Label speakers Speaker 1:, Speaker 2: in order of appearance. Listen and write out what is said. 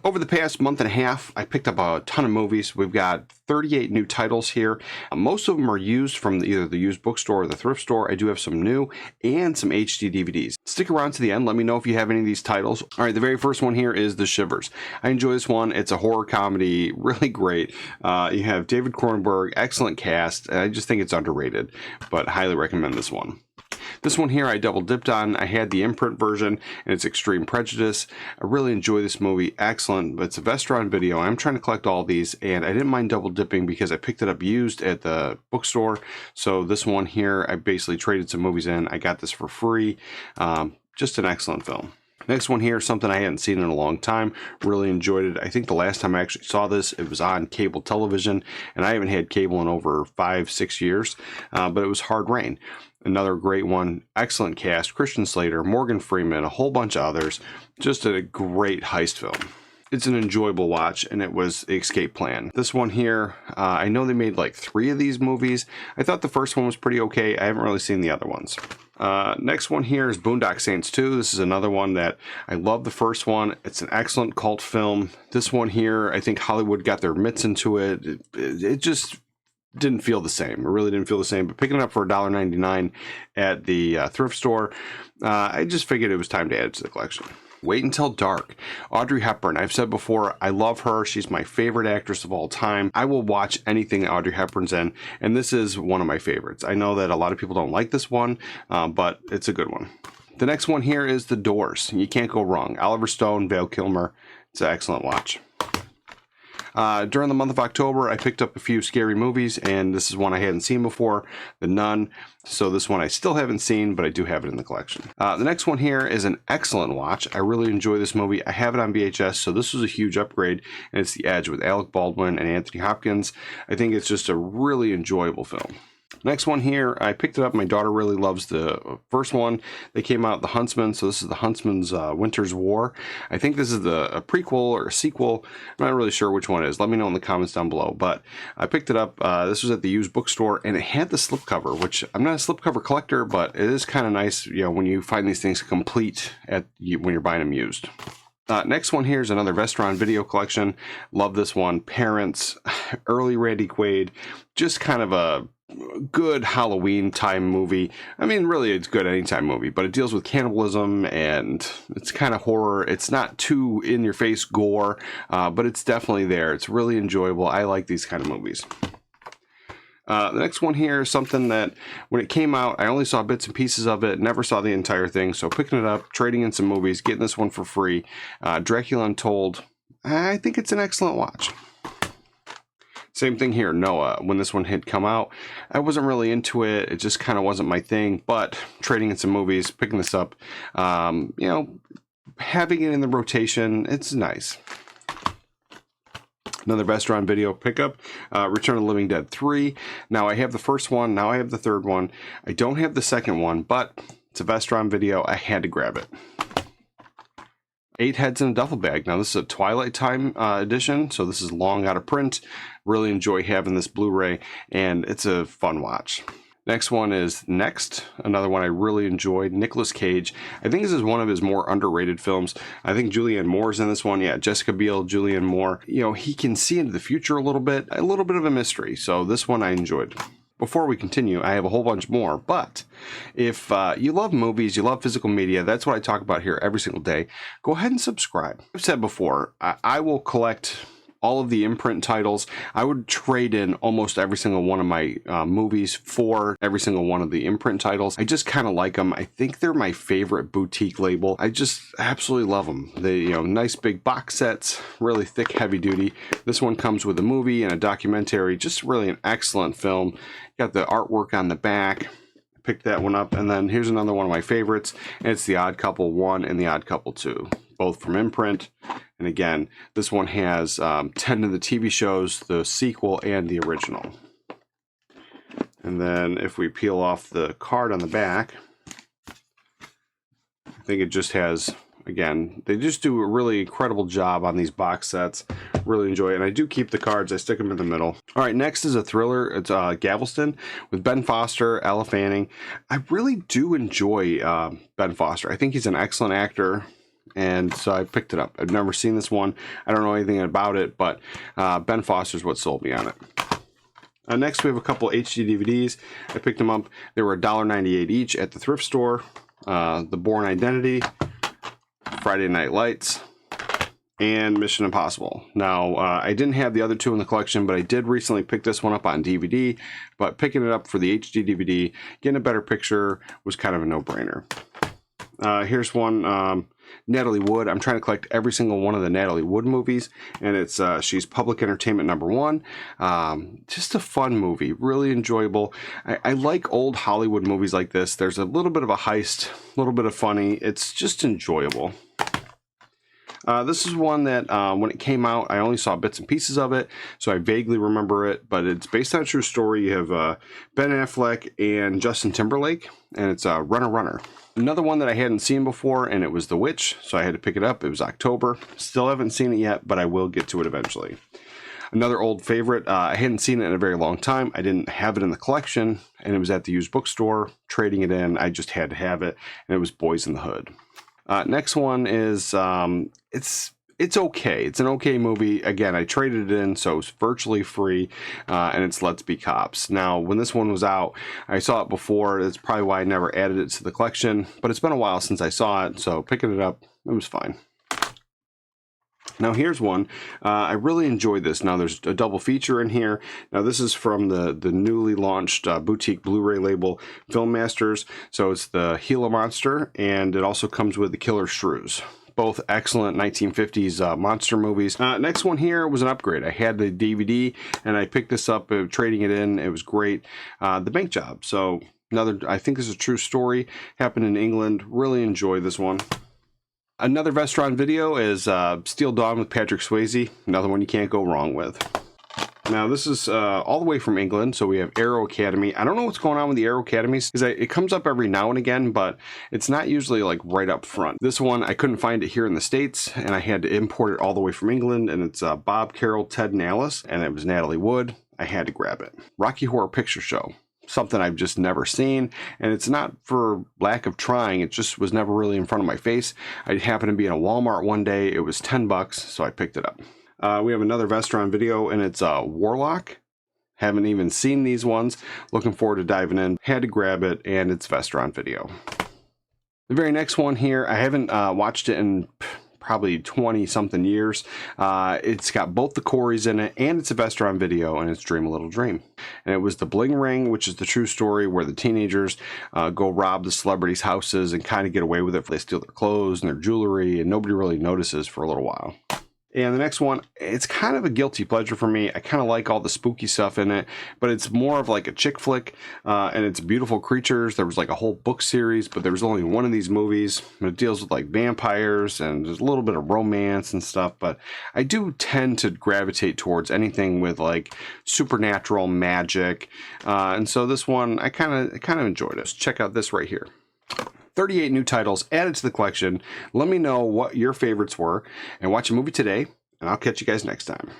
Speaker 1: Over the past month and a half, I picked up a ton of movies. We've got 38 new titles here. Most of them are used from either the used bookstore or the thrift store. I do have some new and some HD DVDs. Stick around to the end. Let me know if you have any of these titles. All right, the very first one here is The Shivers. I enjoy this one. It's a horror comedy, really great. You have David Cronenberg, excellent cast. I just think it's underrated, but highly recommend this one. This one here I double dipped on. I had the Imprint version and it's Extreme Prejudice. I really enjoy this movie. Excellent. But it's a Vestron video. I'm trying to collect all these and I didn't mind double dipping because I picked it up used at the bookstore. So this one here, I basically traded some movies in. I got this for free. Just an excellent film. Next one here, something I hadn't seen in a long time. Really enjoyed it. I think the last time I actually saw this, it was on cable television, and I haven't had cable in over 5-6 years, but it was Hard Rain. Another great one. Excellent cast. Christian Slater, Morgan Freeman, a whole bunch of others. Just a great heist film. It's an enjoyable watch, and it was the Escape Plan. This one here, I know they made like 3 of these movies. I thought the first one was pretty okay. I haven't really seen the other ones. Next one here is Boondock Saints 2. This is another one that I love the first one. It's an excellent cult film. This one here, I think Hollywood got their mitts into it. It just didn't feel the same. It really didn't feel the same. But picking it up for $1.99 at the thrift store, I just figured it was time to add it to the collection. Wait Until Dark. Audrey Hepburn. I've said before, I love her. She's my favorite actress of all time. I will watch anything Audrey Hepburn's in, and this is one of my favorites. I know that a lot of people don't like this one, but it's a good one. The next one here is The Doors. You can't go wrong. Oliver Stone, Val Kilmer. It's an excellent watch. During the month of October, I picked up a few scary movies, and this is one I hadn't seen before, The Nun. So this one I still haven't seen, but I do have it in the collection. The next one here is an excellent watch. I really enjoy this movie. I have it on VHS, so this was a huge upgrade, and it's The Edge with Alec Baldwin and Anthony Hopkins. I think it's just a really enjoyable film. Next one here, I picked it up. My daughter really loves the first one. They came out, The Huntsman, so this is The Huntsman's Winter's War. I think this is a prequel or a sequel. I'm not really sure which one it is. Let me know in the comments down below. But I picked it up. This was at the used bookstore, and it had the slipcover, which I'm not a slipcover collector, but it is kind of nice, you know, when you find these things complete when you're buying them used. Next one here is another Vestron video collection. Love this one. Parents, early Randy Quaid, just kind of a good Halloween time movie. I mean, really, it's good anytime movie, but it deals with cannibalism and it's kind of horror. It's not too in-your-face gore, but it's definitely there. It's really enjoyable. I like these kind of movies. The next one here is something that when it came out, I only saw bits and pieces of it, never saw the entire thing. So picking it up, trading in some movies, getting this one for free. Dracula Untold. I think it's an excellent watch. Same thing here, Noah. When this one had come out, I wasn't really into it. It just kind of wasn't my thing, but trading in some movies, picking this up, you know, having it in the rotation, it's nice. Another Vestron video pickup, Return of the Living Dead 3. Now I have the first one, now I have the third one. I don't have the second one, but it's a Vestron video. I had to grab it. 8 Heads in a Duffel Bag. Now this is a Twilight Time edition, so this is long out of print. Really enjoy having this Blu-ray, and it's a fun watch. Next one is Next, another one I really enjoyed. Nicolas Cage. I think this is one of his more underrated films. I think Julianne Moore's in this one. Yeah, Jessica Biel, Julianne Moore. You know, he can see into the future a little bit of a mystery. So this one I enjoyed. Before we continue, I have a whole bunch more, but if you love movies, you love physical media, that's what I talk about here every single day, go ahead and subscribe. I've said before, I will collect all of the Imprint titles. I would trade in almost every single one of my movies for every single one of the Imprint titles. I just kind of like them. I think they're my favorite boutique label. I just absolutely love them. They, you know, nice big box sets, really thick, heavy duty. This one comes with a movie and a documentary. Just really an excellent film. Got the artwork on the back. Picked that one up, and then here's another one of my favorites, and it's The Odd Couple 1 and The Odd Couple 2, both from Imprint. And again, this one has 10 of the TV shows, the sequel, and the original. And then if we peel off the card on the back, I think it just has, again, they just do a really incredible job on these box sets. Really enjoy it. And I do keep the cards. I stick them in the middle. All right, next is a thriller. It's Galveston with Ben Foster, Ella Fanning. I really do enjoy Ben Foster. I think he's an excellent actor. and so I picked it up. I've never seen this one. I don't know anything about it, but Ben Foster's what sold me on it. Next, we have a couple HD DVDs. I picked them up. They were $1.98 each at the thrift store. The Bourne Identity, Friday Night Lights, and Mission Impossible. Now, I didn't have the other two in the collection, but I did recently pick this one up on DVD. But picking it up for the HD DVD, getting a better picture was kind of a no-brainer. Here's one, Natalie Wood. I'm trying to collect every single one of the Natalie Wood movies, and it's she's Public Entertainment #1. Just a fun movie, really enjoyable. I like old Hollywood movies like this. There's a little bit of a heist, a little bit of funny. It's just enjoyable. This is one that when it came out, I only saw bits and pieces of it, so I vaguely remember it, but it's based on a true story. You have Ben Affleck and Justin Timberlake, and it's Runner Runner. Another one that I hadn't seen before, and it was The Witch, so I had to pick it up. It was October. Still haven't seen it yet, but I will get to it eventually. Another old favorite, I hadn't seen it in a very long time. I didn't have it in the collection, and it was at the used bookstore, trading it in. I just had to have it, and it was Boys in the Hood. Next one is, it's okay. It's an okay movie. Again, I traded it in, so it's virtually free, and it's Let's Be Cops. Now, when this one was out, I saw it before. That's probably why I never added it to the collection, but it's been a while since I saw it, so picking it up, it was fine. Now here's one. I really enjoyed this. Now there's a double feature in here. Now this is from the newly launched boutique Blu-ray label Film Masters. So it's the Gila Monster, and it also comes with the Killer Shrews. Both excellent 1950s monster movies. Next one here was an upgrade. I had the DVD and I picked this up, trading it in. It was great. The Bank Job. So another, I think this is a true story. Happened in England. Really enjoyed this one. Another Vestron video is Steel Dawn with Patrick Swayze. Another one you can't go wrong with. Now this is all the way from England, so we have Aero Academy. I don't know what's going on with the Aero Academies, because it comes up every now and again, but it's not usually like right up front. This one, I couldn't find it here in the States, and I had to import it all the way from England, and it's Bob, Carol, Ted, and Alice, and it was Natalie Wood. I had to grab it. Rocky Horror Picture Show. Something I've just never seen, and it's not for lack of trying, it just was never really in front of my face. I happened to be in a Walmart one day, it was $10, so I picked it up. We have another Vestron video, and it's Warlock. Haven't even seen these ones. Looking forward to diving in. Had to grab it, and it's Vestron video. The very next one here, I haven't watched it in probably 20 something years. It's got both the Coreys in it, and it's a Vestron video, and it's Dream a Little Dream. And it was the Bling Ring, which is the true story where the teenagers go rob the celebrities' houses and kind of get away with it. They steal their clothes and their jewelry, and nobody really notices for a little while. And the next one, it's kind of a guilty pleasure for me. I kind of like all the spooky stuff in it, but it's more of like a chick flick, and it's Beautiful Creatures. There was like a whole book series, but there was only one of these movies. It deals with like vampires, and there's a little bit of romance and stuff, but I do tend to gravitate towards anything with like supernatural magic, and so this one, I kind of enjoyed it. Check out this right here. 38 new titles added to the collection. Let me know what your favorites were, and watch a movie today, and I'll catch you guys next time.